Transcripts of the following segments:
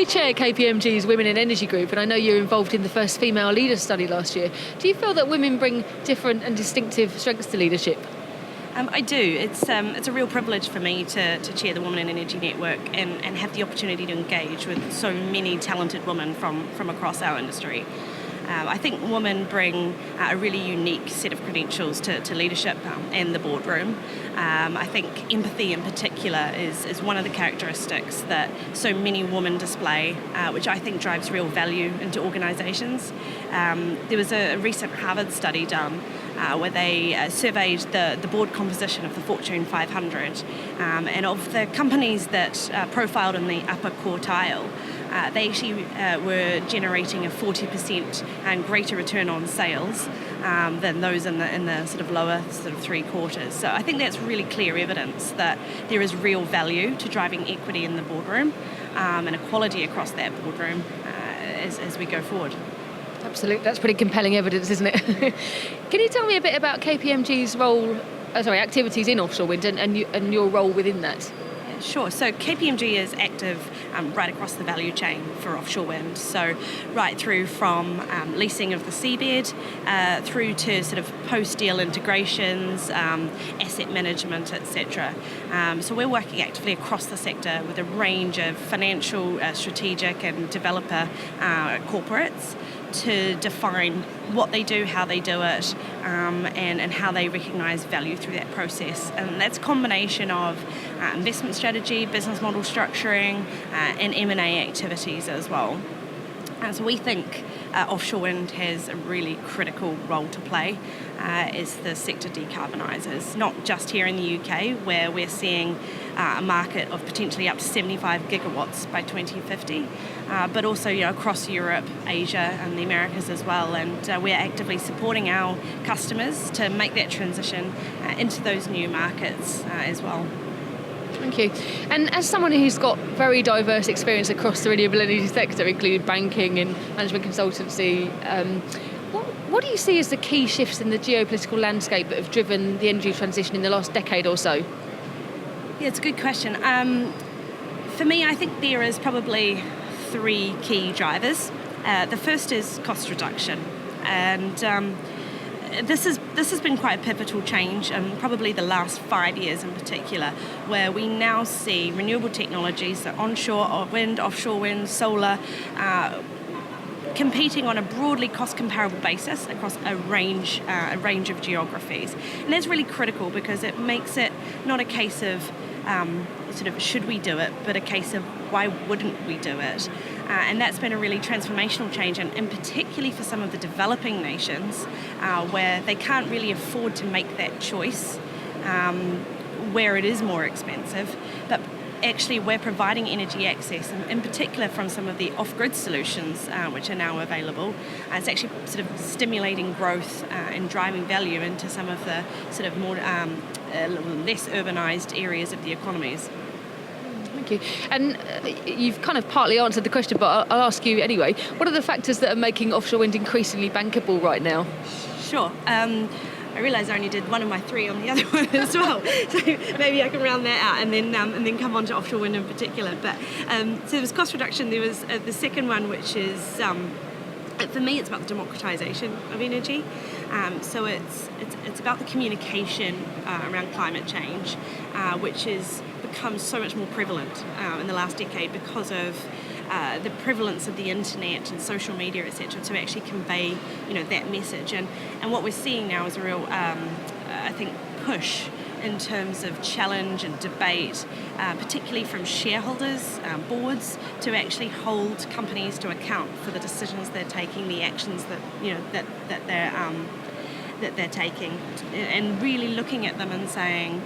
chair KPMG's Women in Energy Group, and I know you're involved in the first female leader study last year. Do you feel that women bring different and distinctive strengths to leadership? I do. It's a real privilege for me to chair the Women in Energy Network and have the opportunity to engage with so many talented women from across our industry. I think women bring a really unique set of credentials to leadership and the boardroom. I think empathy in particular is one of the characteristics that so many women display, which I think drives real value into organisations. There was a recent Harvard study done where they surveyed the board composition of the Fortune 500, and of the companies that profiled in the upper quartile, they actually were generating a 40% and greater return on sales than those in the sort of lower sort of three quarters. So I think that's really clear evidence that there is real value to driving equity in the boardroom and equality across that boardroom as we go forward. Absolutely, that's pretty compelling evidence, isn't it? Can you tell me a bit about KPMG's activities in offshore wind and your role within that? Sure. So KPMG is active right across the value chain for offshore wind. So right through from leasing of the seabed through to sort of post-deal integrations, asset management, etc. So we're working actively across the sector with a range of financial, strategic and developer corporates to define what they do, how they do it, and how they recognise value through that process. And that's a combination of investment strategy, business model structuring, and M&A activities as well. So we think offshore wind has a really critical role to play as the sector decarbonises, not just here in the UK, where we're seeing a market of potentially up to 75 gigawatts by 2050, but also across Europe, Asia and the Americas as well. And we're actively supporting our customers to make that transition into those new markets as well. Thank you. And as someone who's got very diverse experience across the renewable energy sector, including banking and management consultancy, what do you see as the key shifts in the geopolitical landscape that have driven the energy transition in the last decade or so? Yeah, it's a good question. For me, I think there is probably three key drivers. The first is cost reduction, and this has been quite a pivotal change, probably the last 5 years in particular, where we now see renewable technologies, so onshore wind, offshore wind, solar, competing on a broadly cost-comparable basis across a range of geographies. And that's really critical because it makes it not a case of sort of should we do it, but a case of why wouldn't we do it? And that's been a really transformational change, and particularly for some of the developing nations where they can't really afford to make that choice where it is more expensive. But actually we're providing energy access, and in particular from some of the off-grid solutions which are now available. It's actually sort of stimulating growth and driving value into some of the sort of more less urbanised areas of the economies. Thank you. And you've kind of partly answered the question, but I'll ask you anyway. What are the factors that are making offshore wind increasingly bankable right now? Sure. I realise I only did one of my three on the other one as well, so maybe I can round that out and then come on to offshore wind in particular. But so there was cost reduction. There was the second one, which is for me, it's about the democratisation of energy. So it's about the communication around climate change, which has become so much more prevalent in the last decade because of the prevalence of the internet and social media, etc., to actually convey, that message. And what we're seeing now is a real, I think, push in terms of challenge and debate, particularly from shareholders, boards, to actually hold companies to account for the decisions they're taking, the actions that they're taking, and really looking at them and saying,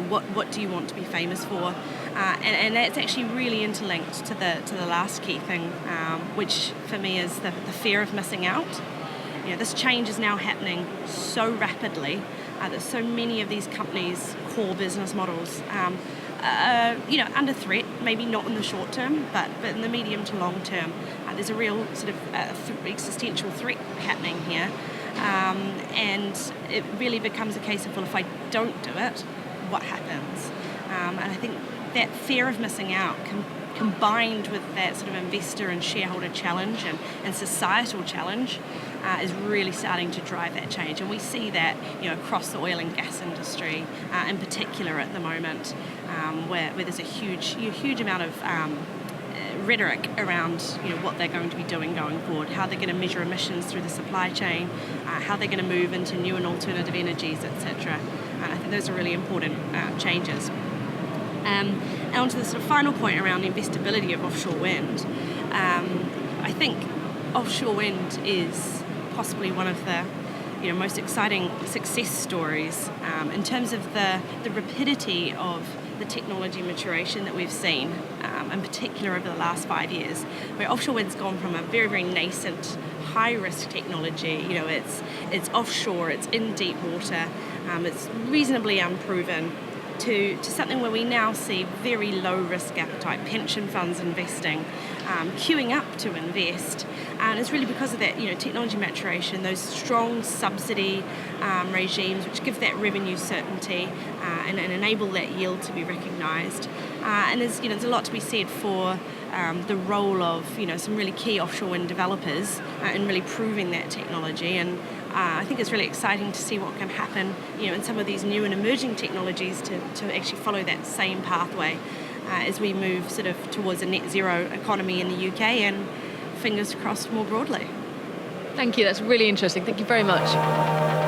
what do you want to be famous for? And that's actually really interlinked to the last key thing, which for me is the fear of missing out. This change is now happening so rapidly that so many of these companies' core business models under threat, maybe not in the short term, but in the medium to long term. There's a real sort of existential threat happening here, and it really becomes a case of, well, if I don't do it, what happens? And I think that fear of missing out combined with that sort of investor and shareholder challenge and societal challenge, is really starting to drive that change. And we see that, across the oil and gas industry, in particular at the moment, where there's a huge amount of rhetoric around what they're going to be doing going forward, how they're going to measure emissions through the supply chain, how they're going to move into new and alternative energies, etc. I think those are really important changes. And on to the sort of final point around the investability of offshore wind. I think offshore wind is possibly one of the most exciting success stories in terms of the rapidity of the technology maturation that we've seen, in particular over the last 5 years, where offshore wind's gone from a very, very nascent, high-risk technology. It's offshore, it's in deep water, it's reasonably unproven, to something where we now see very low risk appetite, pension funds investing, queuing up to invest. And it's really because of that technology maturation, those strong subsidy regimes which give that revenue certainty and enable that yield to be recognised. And there's a lot to be said for the role of some really key offshore wind developers in really proving that technology. And I think it's really exciting to see what can happen in some of these new and emerging technologies to actually follow that same pathway as we move sort of towards a net zero economy in the UK and fingers crossed more broadly. Thank you, that's really interesting. Thank you very much.